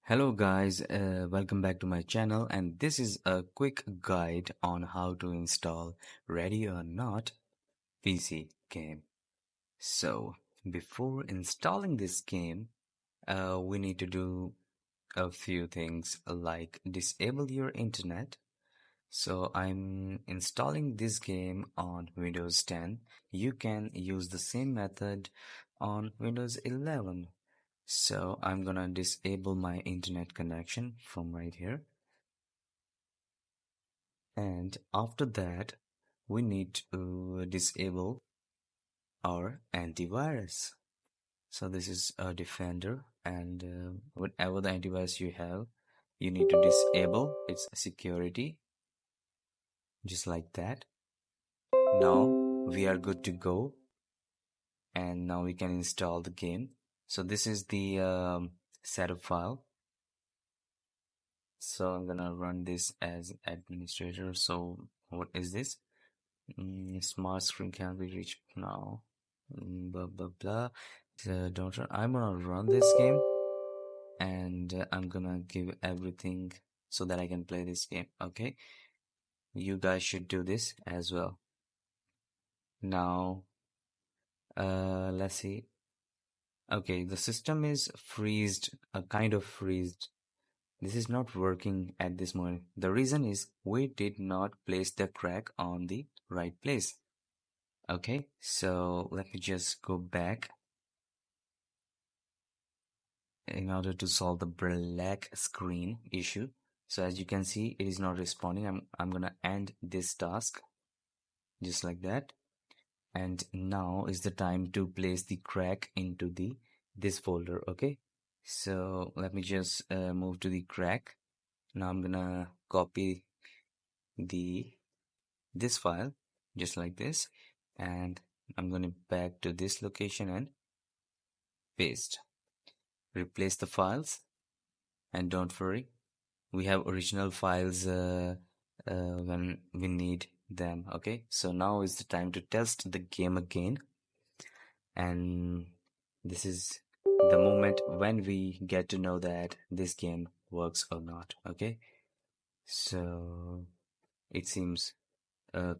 Hello guys, welcome back to my channel, and this is a quick guide on how to install Ready or Not PC game. So before installing this game, we need to do a few things like disable your internet. So I'm installing this game on Windows 10. You can use the same method on Windows 11. So I'm gonna disable my internet connection from right here. And after that, we need to disable our antivirus. So this is a Defender, and whatever the antivirus you have, you need to disable its security, just like that. Now we are good to go, and now we can install the game. So this is the setup file. So I'm gonna run this as administrator. So what is this? Smart screen can be reached now. Blah blah blah. Don't run. I'm gonna run this game, and I'm gonna give everything so that I can play this game. Okay, you guys should do this as well. Now, let's see. Okay, the system is freezed, a kind of freezed. This is not working at this moment. The reason is we did not place the crack on the right place. Okay, so let me just go back in order to solve the black screen issue. So as you can see, it is not responding. I'm gonna end this task just like that. And now is the time to place the crack into this folder. Okay, so let me just move to the crack. Now I'm gonna copy this file just like this, and I'm gonna back to this location and paste. Replace the files, and don't worry, we have original files when we need them. Okay, so now is the time to test the game again, and this is the moment when we get to know that this game works or not. Okay, so it seems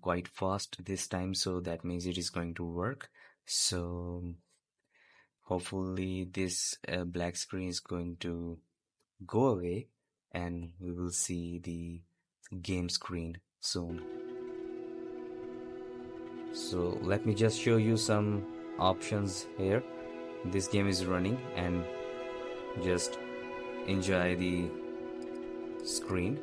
quite fast this time, so that means it is going to work. So hopefully this black screen is going to go away, and we will see the game screen soon. So let me just show you some options here. This game is running, and just enjoy the screen.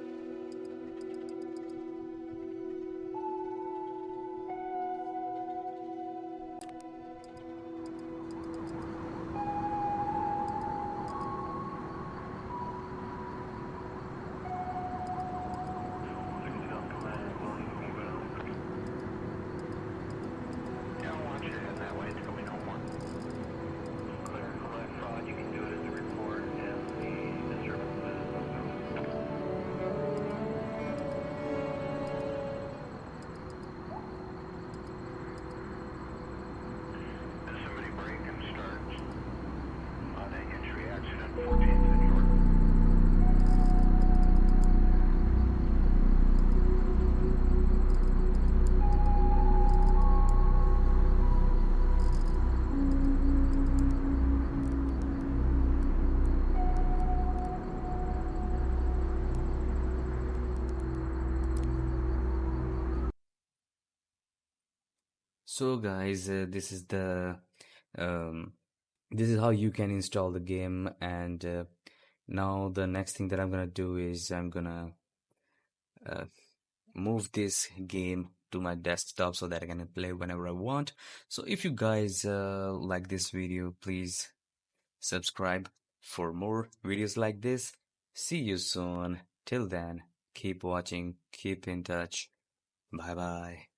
So guys, um, this is how you can install the game. And now the next thing that I'm gonna do is I'm gonna uh, move this game to my desktop so that I can play whenever I want. So if you guys like this video, please subscribe for more videos like this. See you soon. Till then, keep watching, keep in touch. Bye bye.